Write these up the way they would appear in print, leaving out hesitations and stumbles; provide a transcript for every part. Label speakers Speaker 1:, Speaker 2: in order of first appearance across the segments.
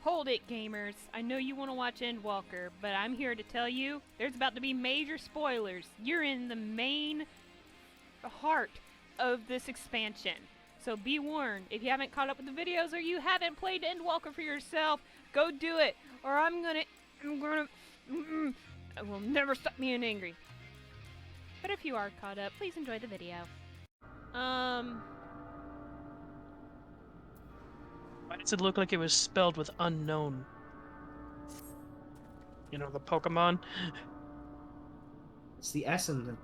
Speaker 1: Hold it, gamers. I know you want to watch EndWalker, but I'm here to tell you there's about to be major spoilers. You're in the main heart of this expansion. So be warned, if you haven't caught up with the videos or you haven't played EndWalker for yourself, go do it, or I will never stop being angry. But if you are caught up, please enjoy the video.
Speaker 2: Why does it look like it was spelled with unknown? You know, the Pokemon?
Speaker 3: It's the S and the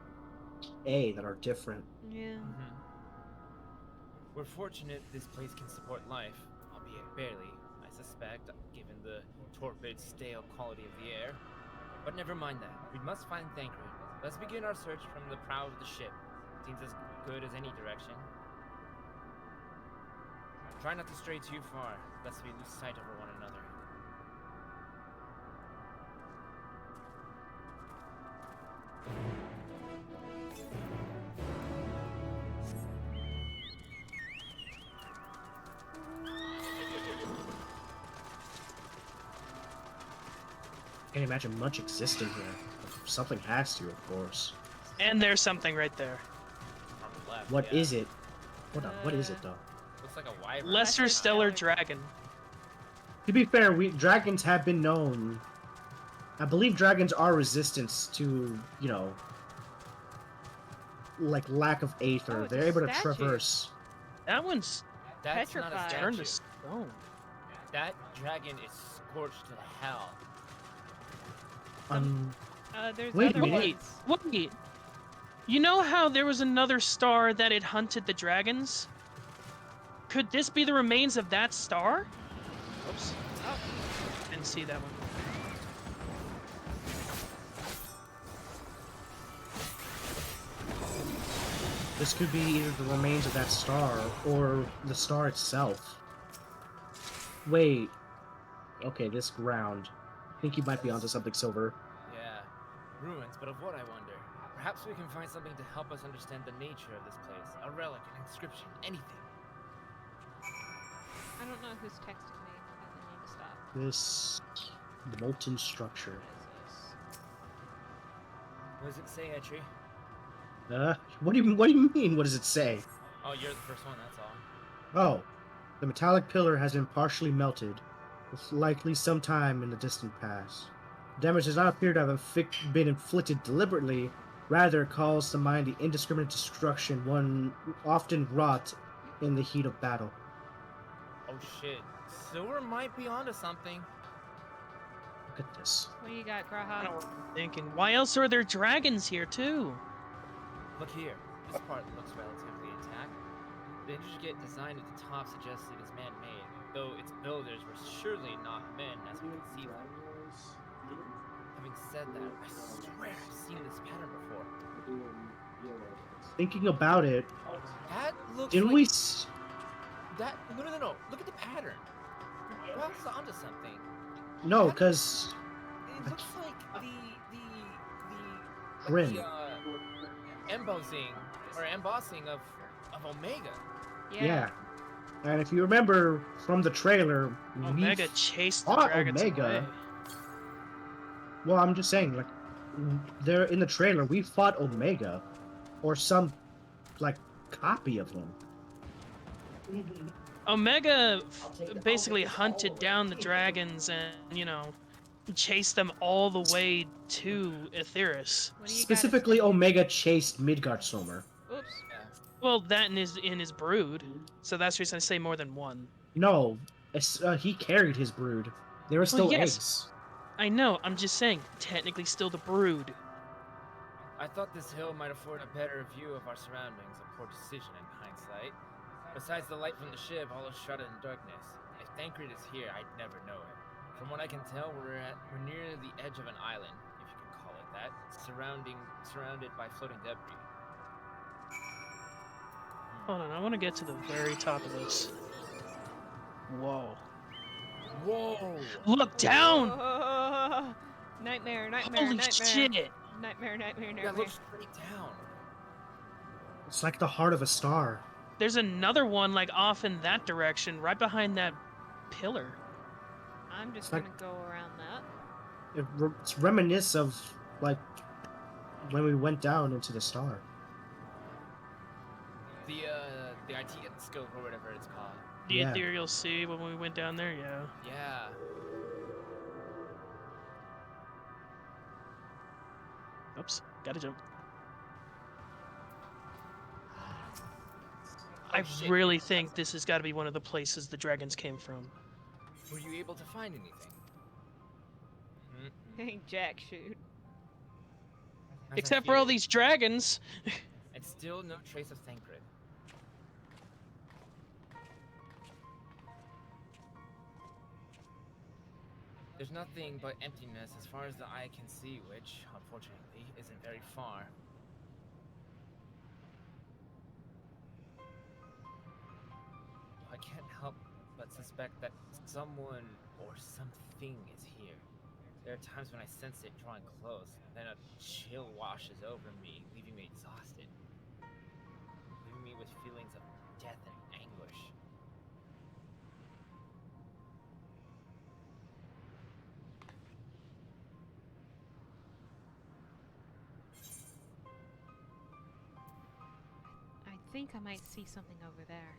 Speaker 3: A that are different.
Speaker 1: Yeah.
Speaker 4: We're fortunate this place can support life, albeit barely, I suspect, given the torpid, stale quality of the air. But never mind that. We must find Thancred. Let's begin our search from the prow of the ship. Seems as good as any direction. Try not to stray too far, lest we lose sight of one another.
Speaker 3: Can't imagine much existing here. Something has to, of course.
Speaker 2: And there's something right there.
Speaker 4: On the left,
Speaker 3: What
Speaker 4: yeah.
Speaker 3: is it? What is it, though?
Speaker 4: Looks like a wyvern.
Speaker 2: Lesser Stellar Dragon.
Speaker 3: To be fair, dragons have been known. I believe dragons are resistant to, you know, like lack of aether.
Speaker 1: Oh,
Speaker 3: They're
Speaker 1: it's a
Speaker 3: able to
Speaker 1: statue.
Speaker 3: traverse.
Speaker 2: That one's
Speaker 4: That's not a
Speaker 1: Petrified.
Speaker 4: statue.
Speaker 2: turned to stone.
Speaker 4: That dragon is scorched to hell.
Speaker 1: There's
Speaker 3: Wait
Speaker 1: other
Speaker 3: a minute.
Speaker 1: ones.
Speaker 2: Wait. You know how there was another star that had hunted the dragons? Could this be the remains of that star? Oops.
Speaker 1: Oh.
Speaker 2: Didn't see that one.
Speaker 3: This could be either the remains of that star or the star itself. Wait. Okay, this ground. I think you might be onto something, Silver.
Speaker 4: Yeah, ruins, but of what I wonder? Perhaps we can find something to help us understand the nature of this place. A relic, an inscription, anything.
Speaker 1: I don't know who's texting me. I need to stop.
Speaker 3: This molten structure.
Speaker 1: What is this?
Speaker 4: What does it say, Etri?
Speaker 3: What do you mean? What does it say?
Speaker 4: Oh, you're the first one, that's all.
Speaker 3: Oh, the metallic pillar has been partially melted, with likely some time in the distant past. Damage does not appear to have been inflicted deliberately, rather it calls to mind the indiscriminate destruction one often wrought in the heat of battle.
Speaker 4: Oh shit. Silver might be onto something.
Speaker 3: Look at this.
Speaker 1: What do you got,
Speaker 2: I
Speaker 1: Graha?
Speaker 2: don't know what I'm thinking. Why else are there dragons here too?
Speaker 4: Look here. This part looks relatively intact. The intricate design at the top suggested it's man-made, though its builders were surely not men as we can see them. Having said that, I swear I've seen this pattern before.
Speaker 3: Thinking about it,
Speaker 4: That looks
Speaker 3: didn't
Speaker 4: like...
Speaker 3: we?
Speaker 4: No. Look at the pattern. You're also onto something.
Speaker 3: No, because
Speaker 4: It looks like
Speaker 3: Grin.
Speaker 4: the embossing of Omega.
Speaker 3: Yeah. And if you remember from the trailer,
Speaker 2: Omega chased the
Speaker 3: fought
Speaker 2: dragons
Speaker 3: Omega.
Speaker 2: away.
Speaker 3: Well, I'm just saying, like, there in the trailer, we fought Omega, or some, like, copy of him.
Speaker 2: Omega basically hunted down the dragons and, chased them all the way to Aetheris.
Speaker 1: What do you
Speaker 3: Specifically, Omega chased Midgardsormr.
Speaker 1: got? Oops.
Speaker 4: Yeah.
Speaker 2: Well, that in his brood. So that's the reason I say more than one.
Speaker 3: No, he carried his brood. They were still
Speaker 2: yes.
Speaker 3: eggs.
Speaker 2: I know, I'm just saying, technically still the brood.
Speaker 4: I thought this hill might afford a better view of our surroundings, a poor decision in hindsight. Besides the light from the ship, all is shrouded in darkness. If Thancred is here, I'd never know it. From what I can tell, we're near the edge of an island, if you can call it that, surrounded by floating debris.
Speaker 2: Hold on, I want to get to the very top of this. Whoa.
Speaker 4: Whoa!
Speaker 2: Look down!
Speaker 1: Oh, nightmare.
Speaker 2: Holy shit!
Speaker 1: Nightmare.
Speaker 4: Yeah, look straight down.
Speaker 3: It's like the heart of a star.
Speaker 2: There's another one, like, off in that direction, right behind that pillar.
Speaker 1: I'm just
Speaker 3: It's like-
Speaker 1: gonna go around that.
Speaker 3: It's reminisce of like when we went down into the star.
Speaker 4: The IT scope or whatever it's called.
Speaker 2: The
Speaker 3: Yeah.
Speaker 2: ethereal sea when we went down there, yeah.
Speaker 4: Yeah.
Speaker 2: Oops, gotta jump.
Speaker 4: Oh,
Speaker 2: I
Speaker 4: shit,
Speaker 2: really
Speaker 4: it's
Speaker 2: think
Speaker 4: cutscene.
Speaker 2: this has got to be one of the places the dragons came from.
Speaker 4: Were you able to find anything?
Speaker 1: Ain't jack shoot.
Speaker 4: As I
Speaker 2: Except for all
Speaker 4: feared,
Speaker 2: these dragons.
Speaker 4: and still no trace of Thancred. There's nothing but emptiness as far as the eye can see, which, unfortunately, isn't very far. I can't help but suspect that someone or something is here. There are times when I sense it drawing close, then a chill washes over me, leaving me exhausted. Leaving me with feelings of death and anguish.
Speaker 1: I think I might see something over there.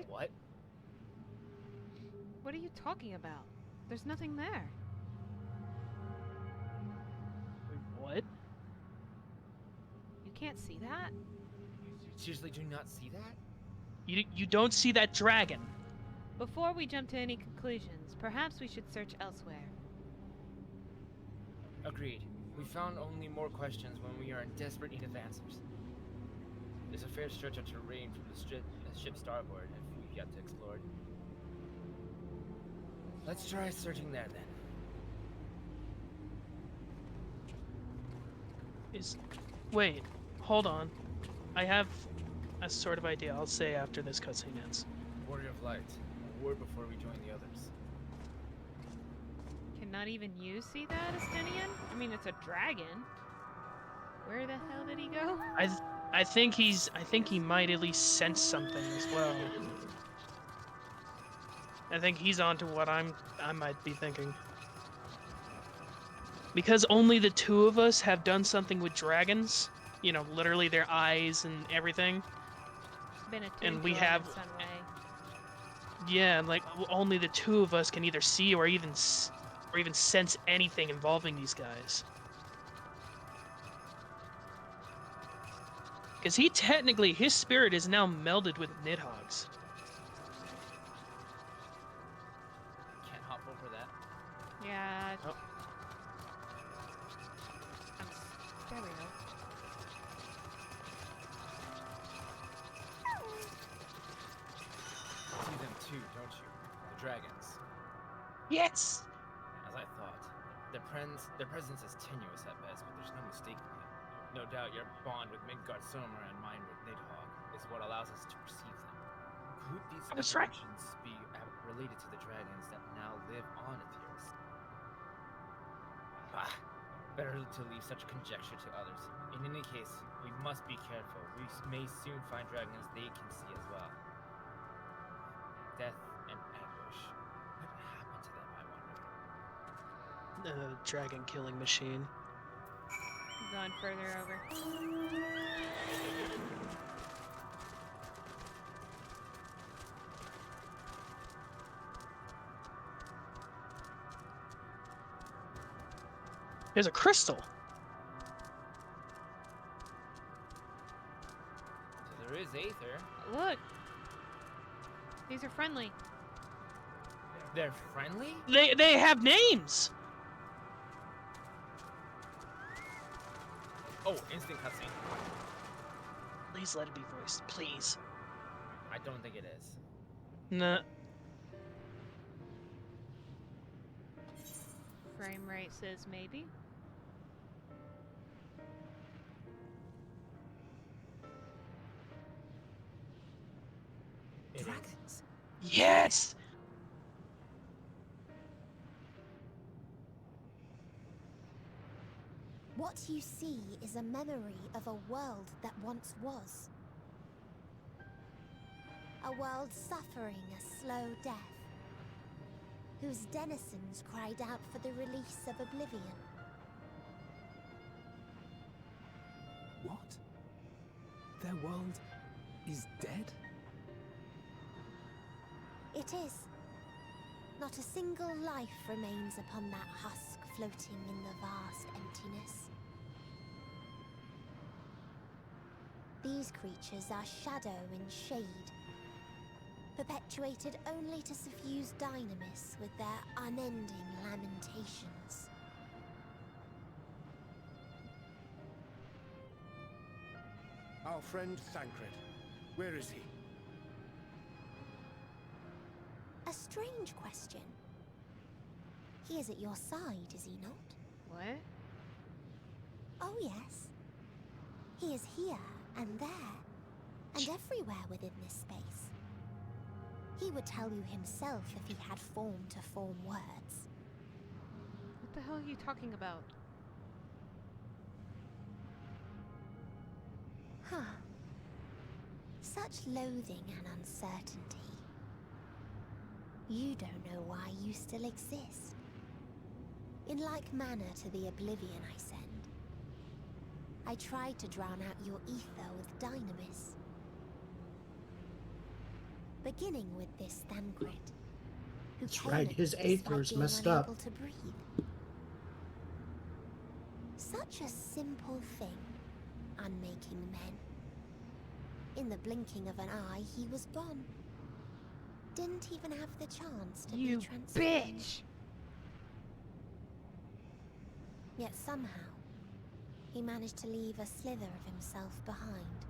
Speaker 4: What?
Speaker 1: What are you talking about? There's nothing there.
Speaker 2: Wait, what?
Speaker 1: You can't see that?
Speaker 4: You seriously do not see that?
Speaker 2: You don't see that dragon.
Speaker 1: Before we jump to any conclusions, perhaps we should search elsewhere.
Speaker 4: Agreed. We found only more questions when we are in desperate need of answers. There's a fair stretch of terrain from the ship's starboard if we've yet to explore it. Let's try searching there then.
Speaker 2: Wait, hold on. I have a sort of idea I'll say after this cutscene ends.
Speaker 4: Warrior of Light, a word before we join the others.
Speaker 1: Cannot even you see that, Estinian? I mean, it's a dragon. Where the hell did he go?
Speaker 2: I think he might at least sense something as well. I think he's onto what I might be thinking. Because only the two of us have done something with dragons, you know, literally their eyes and everything.
Speaker 1: Been attuned
Speaker 2: And we
Speaker 1: to
Speaker 2: have-
Speaker 1: him in some way.
Speaker 2: Yeah, and like only the two of us can either see or even sense anything involving these guys. Because his spirit is now melded with Nidhogg's.
Speaker 4: Can't hop over that.
Speaker 1: Yeah.
Speaker 2: Oh.
Speaker 1: There we go.
Speaker 4: See them too, don't you? The dragons.
Speaker 2: Yes!
Speaker 4: As I thought. Their presence is tenuous at best, but there's no mistaking it. No doubt your bond with Midgard Soma and mine with Nidhogg is what allows us to perceive them. Could these
Speaker 2: That's right.
Speaker 4: apparitions be related to the dragons that now live on Aetheris? Ah, better to leave such conjecture to others. In any case, we must be careful. We may soon find dragons they can see as well. Death and anguish. What happened to them, I wonder?
Speaker 2: Dragon killing machine.
Speaker 1: Going further over.
Speaker 2: There's a crystal.
Speaker 4: So there is Aether.
Speaker 1: Look! These are friendly.
Speaker 4: They're friendly?
Speaker 2: They have names.
Speaker 4: Oh, instant cutscene.
Speaker 2: Please let it be voiced, please.
Speaker 4: I don't think it is.
Speaker 2: Nah.
Speaker 1: Frame rate says maybe.
Speaker 4: It is.
Speaker 2: Dragons. Yes.
Speaker 5: What you see is a memory of a world that once was. A world suffering a slow death, whose denizens cried out for the release of oblivion.
Speaker 6: What? Their world is dead?
Speaker 5: It is. Not a single life remains upon that husk floating in the vast emptiness. These creatures are shadow and shade, perpetuated only to suffuse dynamis with their unending lamentations.
Speaker 7: Our friend Thancred, where is he?
Speaker 5: A strange question. He is at your side, is he not?
Speaker 1: What?
Speaker 5: Oh yes. He is here and there, and everywhere within this space. He would tell you himself if he had form to form words.
Speaker 1: What the hell are you talking about?
Speaker 5: Huh. Such loathing and uncertainty. You don't know why you still exist. In like manner to the oblivion I send, I tried to drown out your ether with dynamis. Beginning with this Thancred, who
Speaker 3: That's
Speaker 5: came
Speaker 3: right,
Speaker 5: at
Speaker 3: his
Speaker 5: me despite
Speaker 3: aether's
Speaker 5: being
Speaker 3: messed
Speaker 5: unable
Speaker 3: up.
Speaker 5: to breathe. Such a simple thing, unmaking men. In the blinking of an eye, he was gone. Didn't even have the chance to
Speaker 1: You
Speaker 5: be transformed.
Speaker 1: bitch!
Speaker 5: Yet somehow, he managed to leave a slither of himself behind.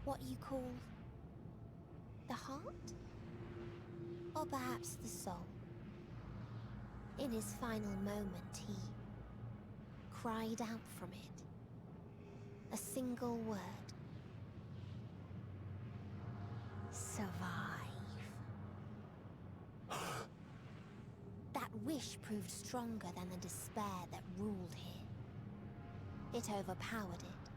Speaker 5: What you call the heart? Or perhaps the soul. In his final moment, he cried out from it. A single word. Survive. That wish proved stronger than the despair that ruled here. It overpowered it,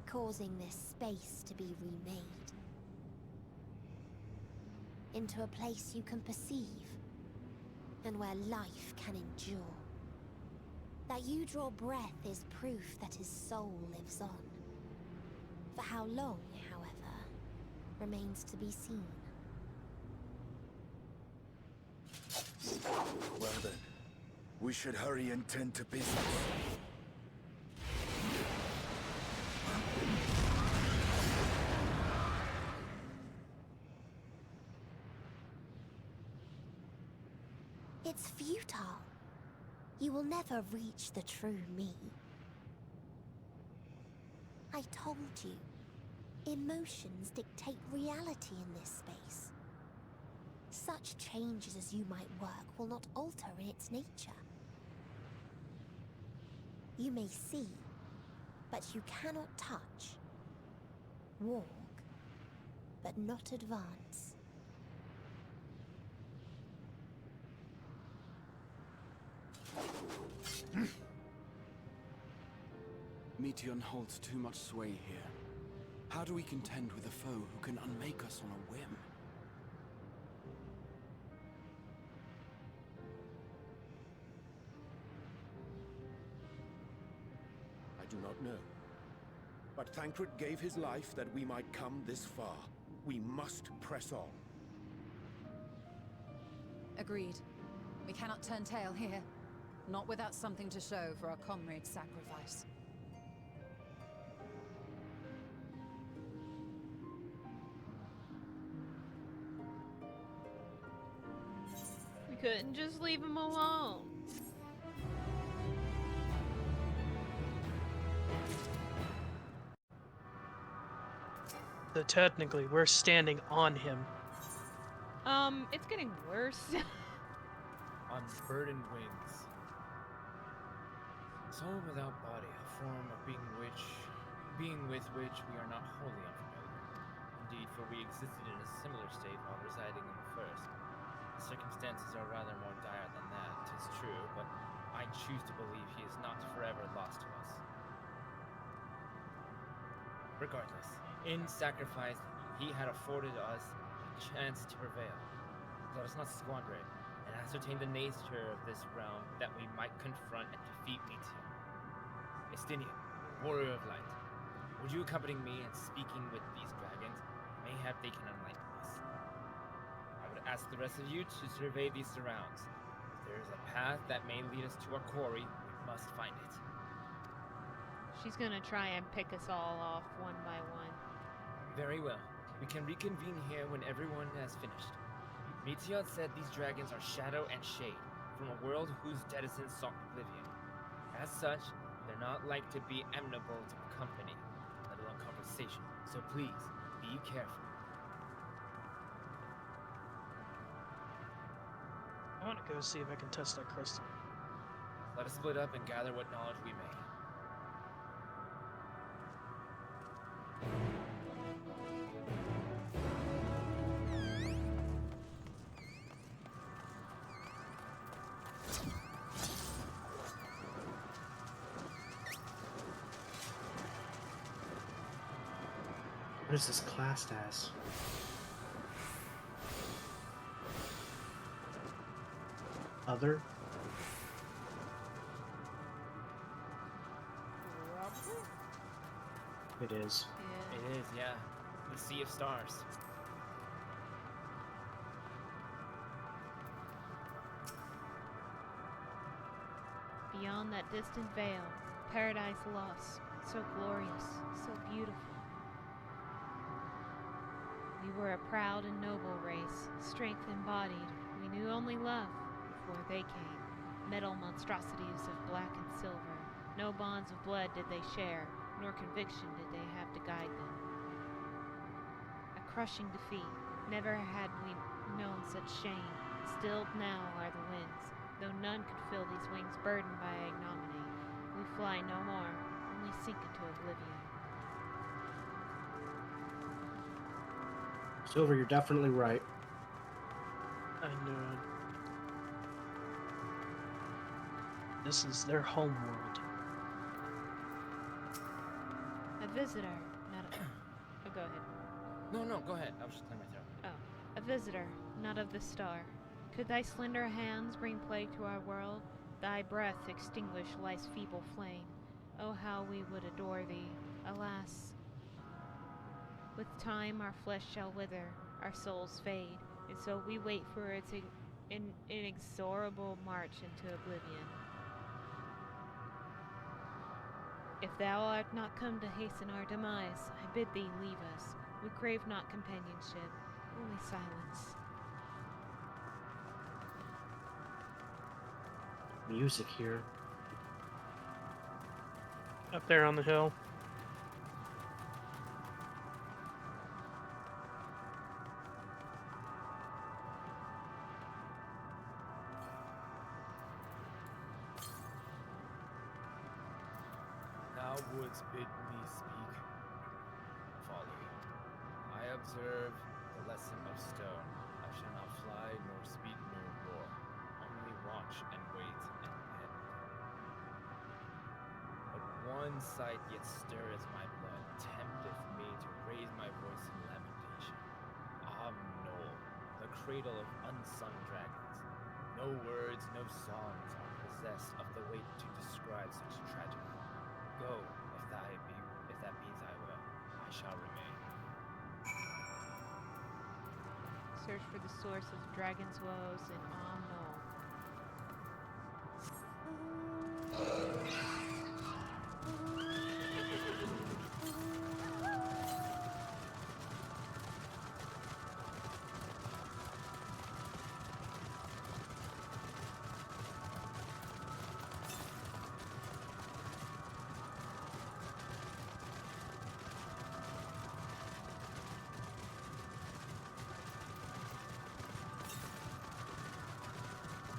Speaker 5: causing this space to be remade. Into a place you can perceive, and where life can endure. That you draw breath is proof that his soul lives on. For how long, however, remains to be seen.
Speaker 7: Well then, we should hurry and tend to business.
Speaker 5: It's futile. You will never reach the true me. I told you, emotions dictate reality in this space. Such changes as you might work will not alter in its nature. You may see, but you cannot touch. Walk, but not advance.
Speaker 6: Meteon holds too much sway here. How do we contend with a foe who can unmake us on a whim?
Speaker 7: I do not know. But Thancred gave his life that we might come this far. We must press on.
Speaker 8: Agreed. We cannot turn tail here. Not without something to show for our comrade's sacrifice.
Speaker 1: We couldn't just leave him alone.
Speaker 2: So technically, we're standing on him.
Speaker 1: It's getting worse.
Speaker 4: On burdened wings. Soul without body, a form of being with which we are not wholly unfamiliar. Indeed, for we existed in a similar state while residing in the first. The circumstances are rather more dire than that, 'tis true, but I choose to believe he is not forever lost to us. Regardless, in sacrifice, he had afforded us a chance to prevail. Let us not squander it, and ascertain the nature of this realm that we might confront and defeat Meteor. Estinian, warrior of light, would you accompany me in speaking with these dragons? Mayhap they can enlighten us. I would ask the rest of you to survey these surrounds. If there is a path that may lead us to our quarry, we must find it.
Speaker 1: She's gonna try and pick us all off one by one.
Speaker 4: Very well. We can reconvene here when everyone has finished. Meteor said these dragons are shadow and shade, from a world whose denizens sought oblivion. As such, they're not like to be amenable to company, let alone conversation. So please, be careful.
Speaker 2: I want to go see if I can touch that crystal.
Speaker 4: Let us split up and gather what knowledge we may.
Speaker 3: What is this classed as? Other? It is.
Speaker 1: Yeah.
Speaker 4: It is, yeah. The Sea of Stars.
Speaker 1: Beyond that distant veil, paradise lost, so glorious, so beautiful. We were a proud and noble race, strength embodied. We knew only love before they came. Metal monstrosities of black and silver. No bonds of blood did they share, nor conviction did they have to guide them. A crushing defeat. Never had we known such shame. Stilled now are the winds, though none could fill these wings burdened by ignominy. We fly no more, only sink into oblivion.
Speaker 3: Silver, you're definitely right.
Speaker 2: I knew it. This is their home world.
Speaker 1: A visitor, not a... Oh, go ahead.
Speaker 4: No, go ahead. I was just clearing my throat.
Speaker 1: Oh, a visitor, not of the star. Could thy slender hands bring plague to our world? Thy breath extinguish life's feeble flame. Oh, how we would adore thee. Alas, with time our flesh shall wither, our souls fade, and so we wait for its inexorable march into oblivion. If thou art not come to hasten our demise, I bid thee leave us. We crave not companionship, only silence.
Speaker 3: Music here.
Speaker 2: Up there on the hill.
Speaker 4: Thou wouldst bid me speak. Folly. I observe the lesson of stone. I shall not fly, nor speak, nor roar. Only watch and wait and end. But one sight yet stirs my blood, tempteth me to raise my voice in lamentation. Ah, Knoll, the cradle of unsung dragons. No words, no songs are possessed of the weight to describe such tragedy. Go, if that means I will. I shall remain.
Speaker 1: Search for the source of the dragon's woes in Knoll.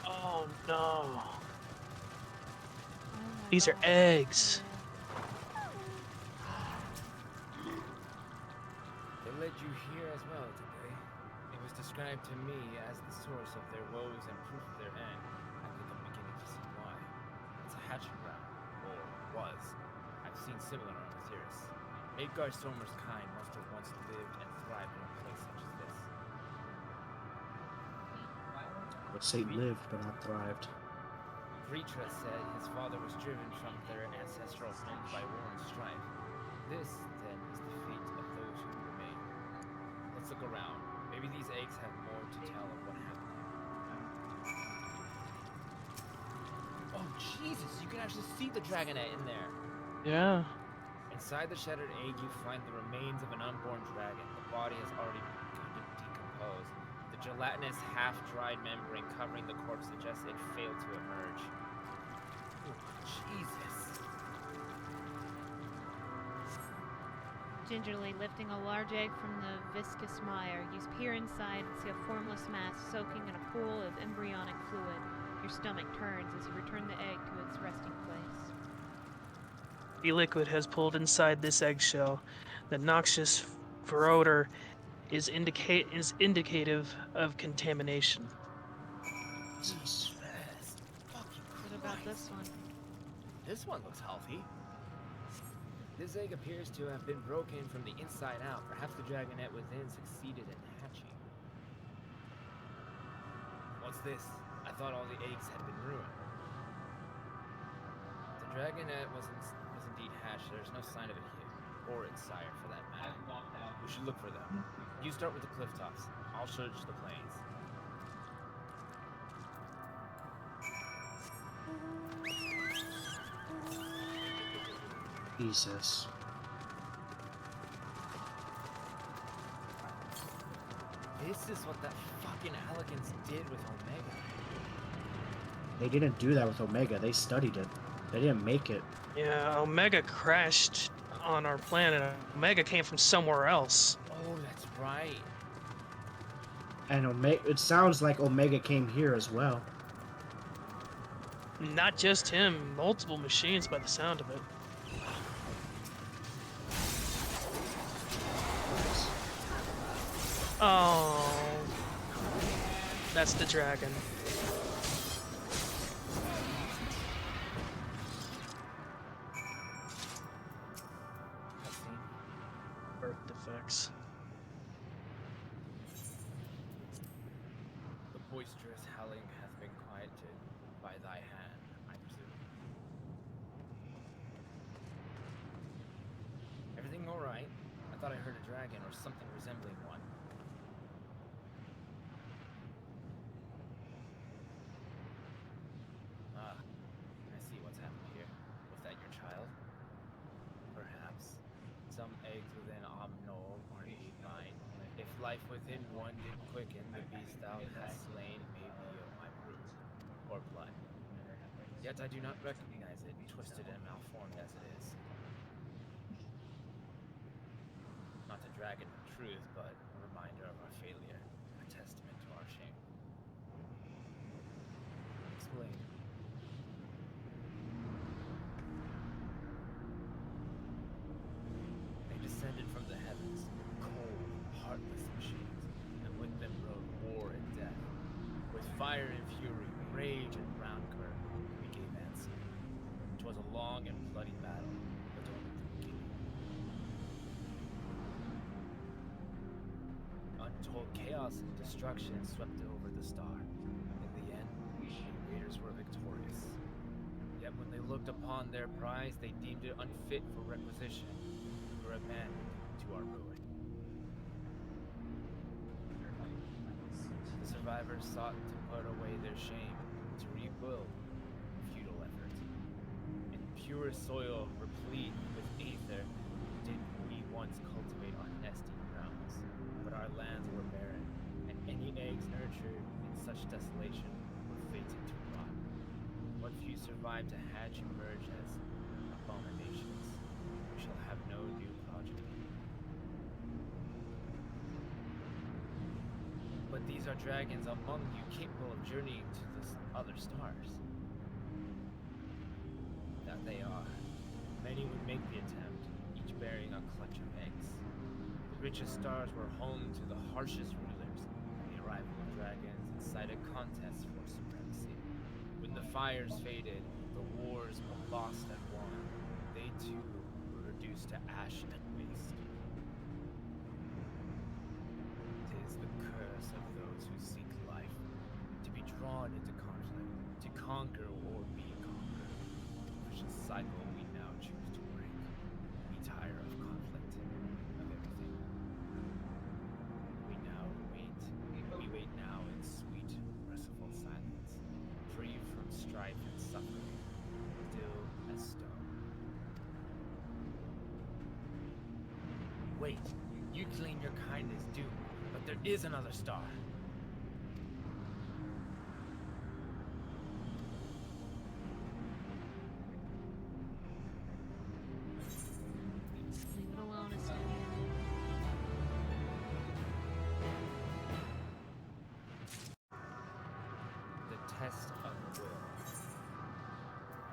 Speaker 2: Oh no.
Speaker 1: Oh my
Speaker 2: These are
Speaker 1: God.
Speaker 2: eggs.
Speaker 4: They led you here as well today. It was described to me as the source of their woes and proof of their end. I think I'm beginning to see why. seen similar on Etheris. Midgar Somer's kind must have once lived and thrived in a place such as this.
Speaker 3: But Satan lived, but not thrived.
Speaker 4: Vritra said his father was driven from their ancestral homes by war and strife. This, then, is the fate of those who remain. Let's look around. Maybe these eggs have more to tell of what happened here. Oh, Jesus! You can actually see the dragonette in there!
Speaker 2: Yeah.
Speaker 4: Inside the shattered egg, you find the remains of an unborn dragon. The body has already begun to decompose. The gelatinous, half-dried membrane covering the corpse suggests it failed to emerge. Oh, Jesus!
Speaker 1: Gingerly lifting a large egg from the viscous mire, you peer inside and see a formless mass soaking in a pool of embryonic fluid. Your stomach turns as you return the egg to its resting place.
Speaker 2: The liquid has pulled inside this eggshell. The noxious odor is indicative of contamination.
Speaker 3: Jesus.
Speaker 4: Fucking
Speaker 1: What about
Speaker 4: Christ.
Speaker 1: this one?
Speaker 4: This one looks healthy. This egg appears to have been broken from the inside out. Perhaps the dragonette within succeeded in hatching. What's this? I thought all the eggs had been ruined. The dragonette was indeed hatched. There's no sign of it here, or its sire for that matter. We should look for them. You start with the cliff tops. I'll search the plains.
Speaker 3: Jesus.
Speaker 4: This is what that fucking Elegance did with Omega.
Speaker 3: They didn't do that with Omega. They studied it. They didn't make it.
Speaker 2: Yeah, Omega crashed on our planet. Omega came from somewhere else.
Speaker 4: Oh, that's right.
Speaker 3: And Omega, it sounds like Omega came here as well.
Speaker 2: Not just him, multiple machines by the sound of it. Oh, that's the dragon. Birth defects.
Speaker 4: The boisterous howling hath been quieted by thy hand, I presume. Everything all right? I thought I heard a dragon or something resembling one. Ah, I see what's happened here. Was that your child? Perhaps. Some eggs within Omnol are indeed mine. If life within one did quicken, the beast thou hast slain may be of my brood, or blood. Yet I do not recognize it, twisted and malformed as it is. Not a dragon of truth, but a reminder of our failure, a testament to our shame. Explain. They descended from the heavens, cold, heartless machines, and with them rode war and death. With fire and fury, rage and rancor, we gave answer. 'Twas a long and bloody battle, but only the beginning. Untold chaos and destruction swept over the star. In the end, the invaders were victorious. Yet when they looked upon their prize, they deemed it unfit for requisition. We were abandoned to our ruin. The survivors sought to put away their shame, to rebuild a futile effort. In pure soil replete with aether, did we once cultivate our nesting grounds, but our lands were barren, and any eggs nurtured in such desolation were fated to rot. What few survived to hatch emerged as abominations. We shall have no new progeny. But these are dragons among you capable of journeying to the other stars. That they are. Many would make the attempt, each bearing a clutch of eggs. The richest stars were home to the harshest rulers, and the arrival of dragons incited contests for supremacy. When the fires faded, the wars were lost and won. They too reduced to ash and waste. Tis the curse of those who seek life, to be drawn into conflict, to conquer or be conquered. A vicious cycle we now choose to break. We tire of conflict, of everything. We now wait. We wait now in sweet, merciful silence, free from strife and suffering, still as stone. Wait, you claim your kind is doomed, but there is another star.
Speaker 1: Leave it alone, Estonian.
Speaker 4: The test of will.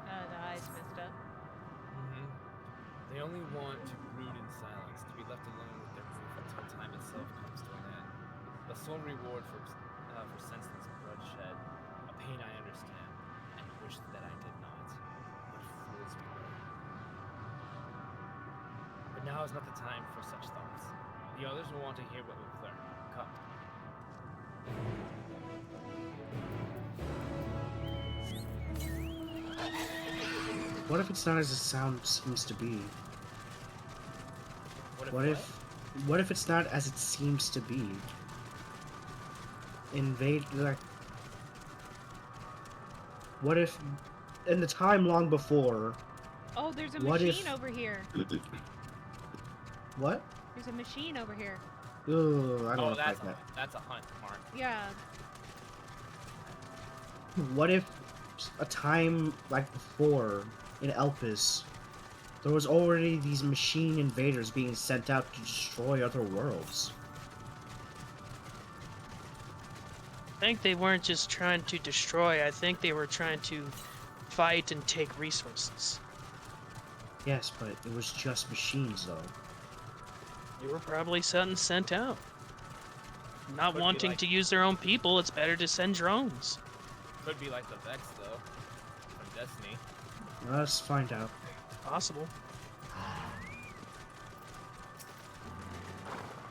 Speaker 1: The eyes messed up.
Speaker 4: They only want to brood in silence, to be left alone with their grief until time itself comes to an end. The sole reward for senseless bloodshed, a pain I understand, and wish that I did not. What fools we were. But now is not the time for such thoughts. The others will want to hear what we've learned. Come.
Speaker 3: What if it's not as the sound seems to be? What if it's not as it seems to be? What if in the time long before?
Speaker 1: Oh, there's a
Speaker 3: What
Speaker 1: machine
Speaker 3: if-
Speaker 1: over here.
Speaker 3: What?
Speaker 1: There's a machine over here.
Speaker 3: Ugh, I don't
Speaker 4: Oh,
Speaker 3: like
Speaker 4: that's
Speaker 3: that.
Speaker 4: that's a hunt, Mark.
Speaker 1: Yeah.
Speaker 3: What if a time like before in Elpis, there was already these machine invaders being sent out to destroy other worlds?
Speaker 2: I think they weren't just trying to destroy, I think they were trying to fight and take resources.
Speaker 3: Yes, but it was just machines, though.
Speaker 2: They were probably sent out. Not
Speaker 4: Could be
Speaker 2: wanting
Speaker 4: like-
Speaker 2: to use their own people, it's better to send drones.
Speaker 4: Could be like the Vex, though, from Destiny.
Speaker 3: Let's find out.
Speaker 2: Possible.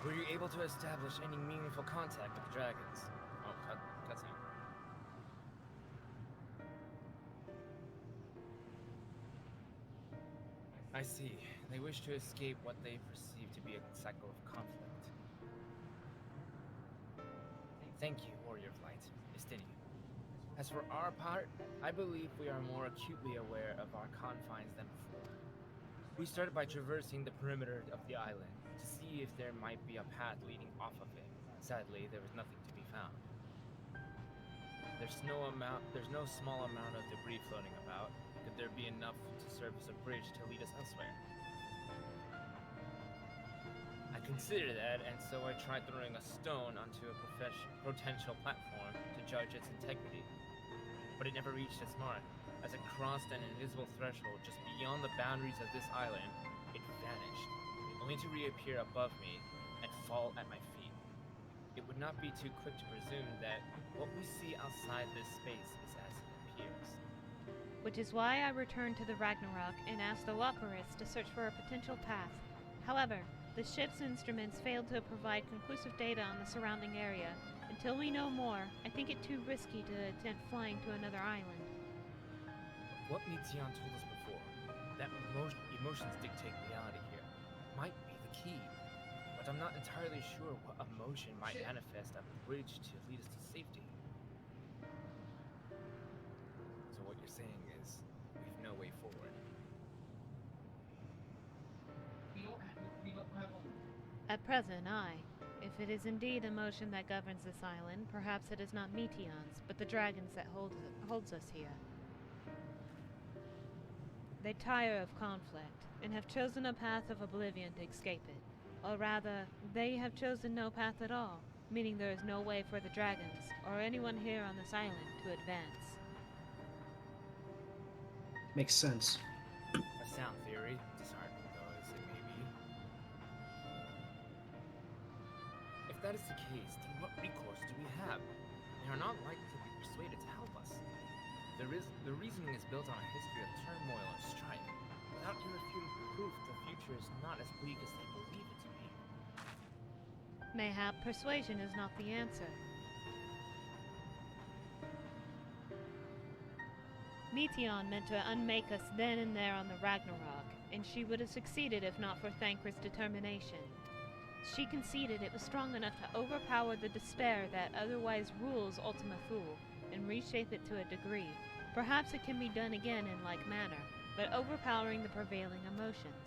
Speaker 4: Were you able to establish any meaningful contact with the dragons? Oh, cutscene. I see. They wish to escape what they perceive to be a cycle of conflict. Thank you, Warrior of Light, Estinian. As for our part, I believe we are more acutely aware of our confines than before. We started by traversing the perimeter of the island to see if there might be a path leading off of it. Sadly, there was nothing to be found. There's no small amount of debris floating about. Could there be enough to serve as a bridge to lead us elsewhere? I considered that, and so I tried throwing a stone onto a potential platform to judge its integrity. But it never reached its mark. As it crossed an invisible threshold just beyond the boundaries of this island, it vanished, only to reappear above me and fall at my feet. It would not be too quick to presume that what we see outside this space is as it appears.
Speaker 1: Which is why I returned to the Ragnarok and asked the Loporiths to search for a potential path. However, the ship's instruments failed to provide conclusive data on the surrounding area. Until we know more, I think it too risky to attempt flying to another island.
Speaker 4: What Mityan told us before, that emotions dictate reality here, might be the key. But I'm not entirely sure what emotion might manifest at the bridge to lead us to safety. So what you're saying is, we've no way forward.
Speaker 1: At present, aye. If it is indeed emotion that governs this island, perhaps it is not Meteons, but the dragons that holds us here. They tire of conflict, and have chosen a path of oblivion to escape it. Or rather, they have chosen no path at all, meaning there is no way for the dragons, or anyone here on this island, to advance.
Speaker 3: Makes sense.
Speaker 4: A sound theory, disheartening though as it may be. If that is the case, then what recourse do we have? They are not likely to be persuaded to help us. The reasoning is built on a history of turmoil and strife. Without irrefutable proof, the future is not as bleak as they believe it to be.
Speaker 1: Mayhap persuasion is not the answer. Meteon meant to unmake us then and there on the Ragnarok, and she would have succeeded if not for Thancred's determination. She conceded it was strong enough to overpower the despair that otherwise rules Ultima Thule, and reshape it to a degree. Perhaps it can be done again in like manner, but overpowering the prevailing emotions.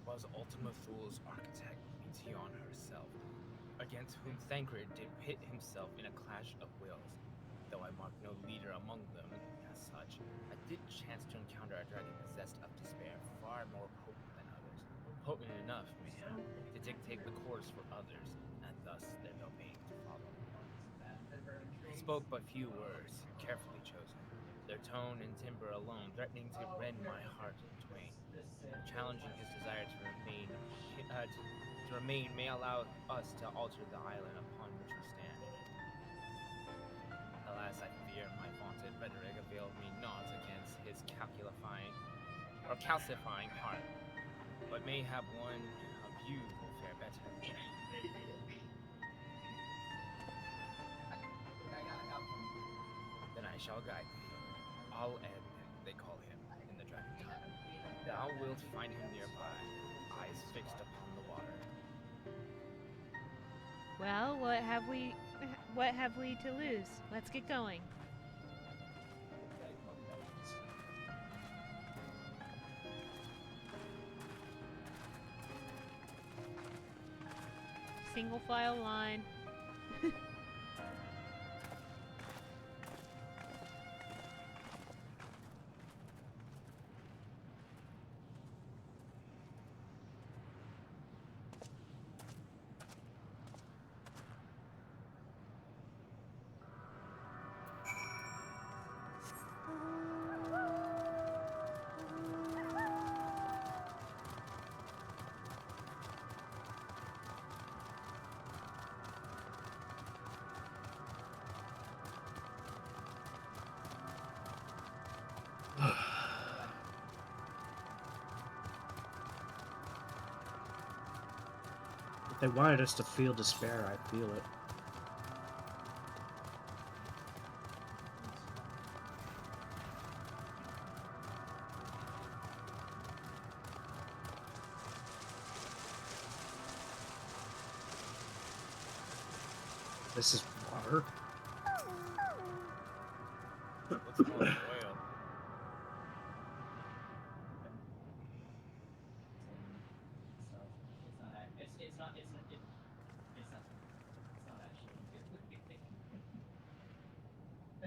Speaker 4: Was Ultima Thule's architect Meteon herself, against whom Thancred did pit himself in a clash of wills. Though I marked no leader among them, as such, I did chance to encounter a dragon possessed of despair, far more potent than others. Potent enough, mayhap, to dictate the course for others, and thus their domain to follow. He spoke but few words, carefully chosen, their tone and timbre alone threatening to rend my heart in twain. Challenging his desire to remain may allow us to alter the island upon which we stand. Alas, I fear my vaunted rhetoric availed me not against his calcifying heart, but mayhap one of you will fare better. Then I shall guide thee. I'll end, they call him, in the Dragon Tongue. Thou wilt find him nearby, eyes fixed upon the water.
Speaker 1: Well, what have we to lose? Let's get going. Single file line.
Speaker 3: If they wanted us to feel despair, I feel it. This is water.
Speaker 4: What's more oil?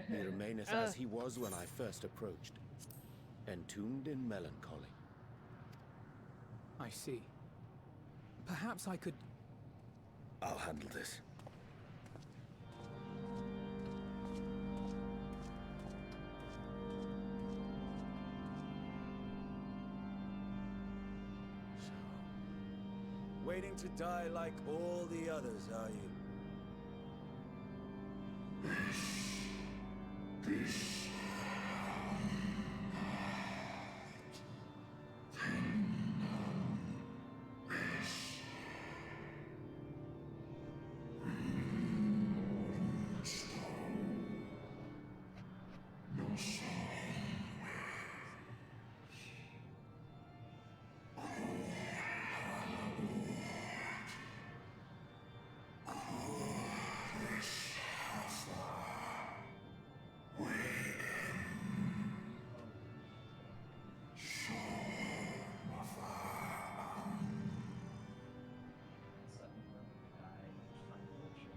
Speaker 7: He remaineth as he was when I first approached, entombed in melancholy.
Speaker 9: I see. Perhaps I could...
Speaker 7: I'll handle this.
Speaker 10: Waiting to die like all the others, are you?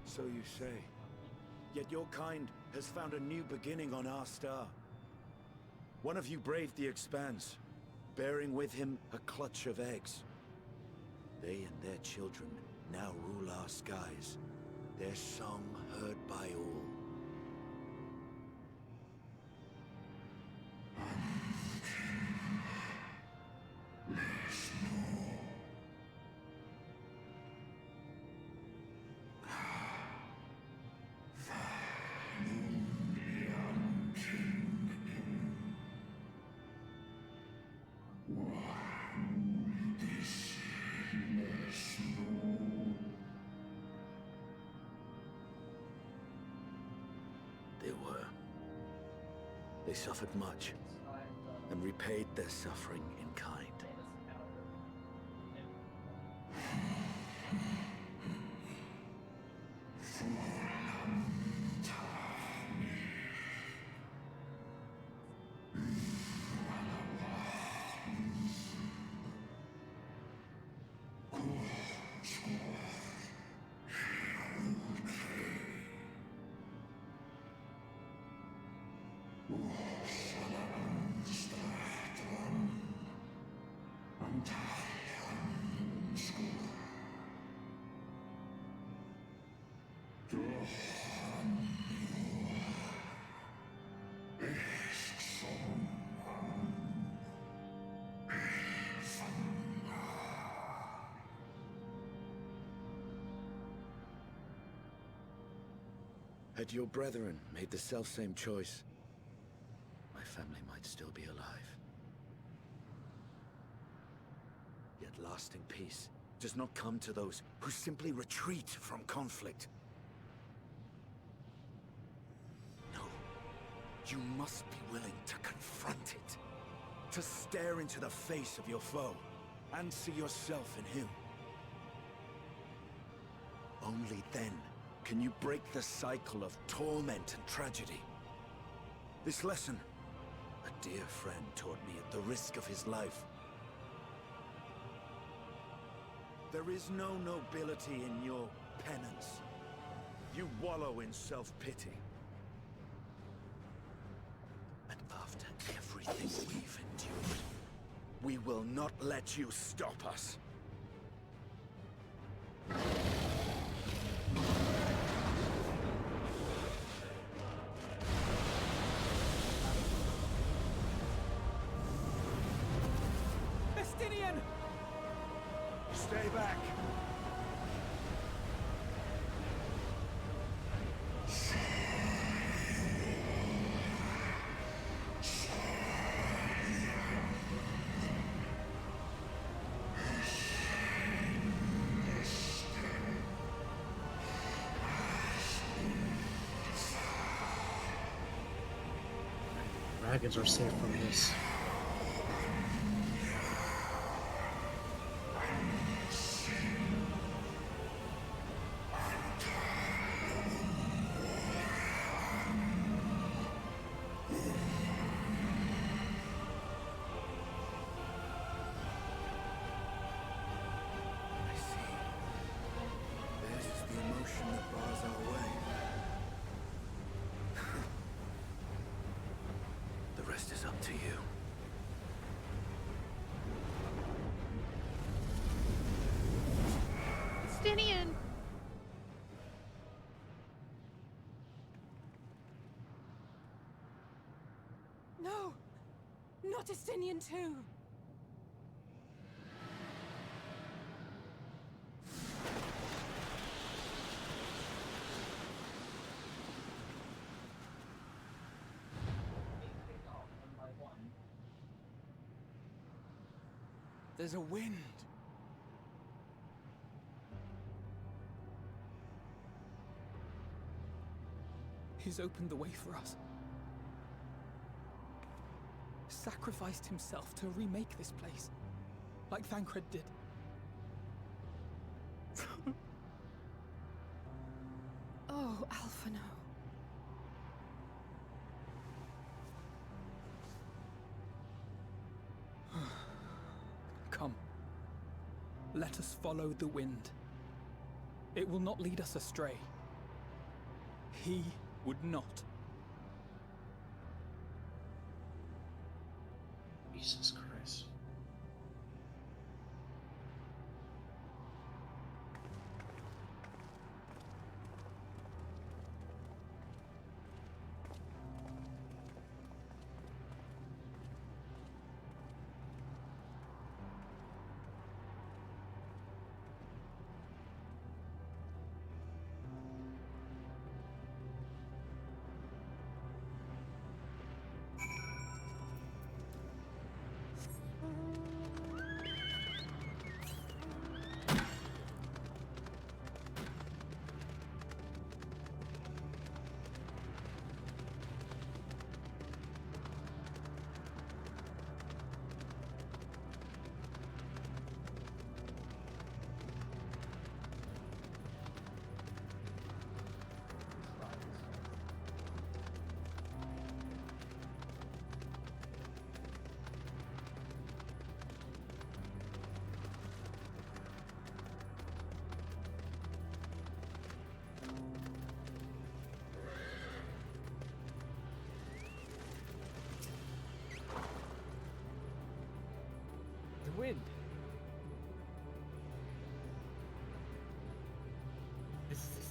Speaker 10: So you say. Yet your kind has found a new beginning on our star. One of you braved the Expanse, bearing with him a clutch of eggs. They and their children now rule our skies, their song heard by all. were. They suffered much, and repaid their suffering in kind. Had your brethren made the selfsame choice, my family might still be alive. Yet lasting peace does not come to those who simply retreat from conflict. No, you must be willing to confront it, to stare into the face of your foe, and see yourself in him. Only then can you break the cycle of torment and tragedy. This lesson, a dear friend taught me at the risk of his life. There is no nobility in your penance. You wallow in self-pity. And after everything we've endured, we will not let you stop us. Stay back!
Speaker 3: Dragons are safe from this.
Speaker 10: Is up to you.
Speaker 1: Justinian!
Speaker 8: No! Not Justinian too!
Speaker 9: There's a wind. He's opened the way for us. Sacrificed himself to remake this place, like Thancred did.
Speaker 8: Oh, Alphino.
Speaker 9: Come. Let us follow the wind. It will not lead us astray. He would not.
Speaker 3: Jesus Christ.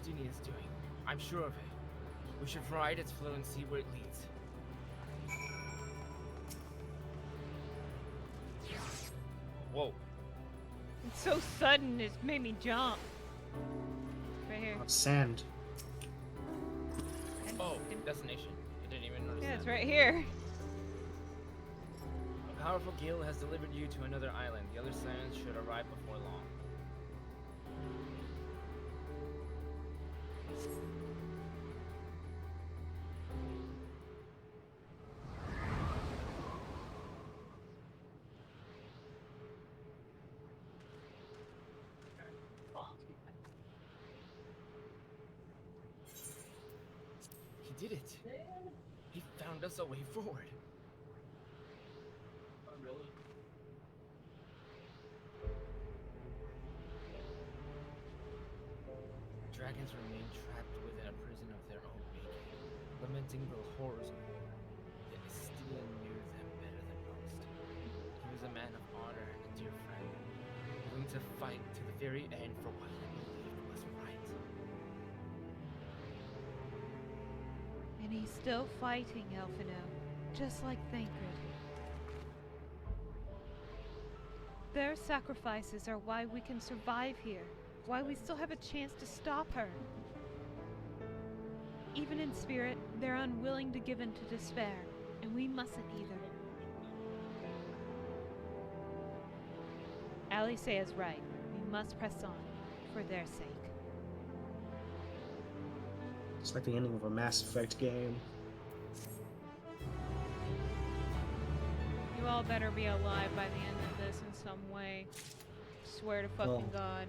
Speaker 4: destiny is doing. I'm sure of it. We should ride its flow and see where it leads. Whoa.
Speaker 1: It's so sudden, it's made me jump. Right here.
Speaker 3: Sand.
Speaker 4: Oh, destination. I didn't even notice
Speaker 1: Yeah,
Speaker 4: that.
Speaker 1: it's right here.
Speaker 4: A powerful gale has delivered you to another island. The other sirens should arrive before long. He did it. He found us a way forward. Dragons remain trapped within a prison of their own making, lamenting the horrors of war. Yet Estian knew them better than most. He was a man of honor and a dear friend, willing to fight to the very end for what he believed was right.
Speaker 1: And he's still fighting, Elfino, just like Thancred. Their sacrifices are why we can survive here, why we still have a chance to stop her. Even in spirit, they're unwilling to give in to despair, and we mustn't either. Alice is right. We must press on, for their sake.
Speaker 3: It's like the ending of a Mass Effect game.
Speaker 1: You all better be alive by the end of this in some way. Swear to fucking
Speaker 3: Well,
Speaker 1: God.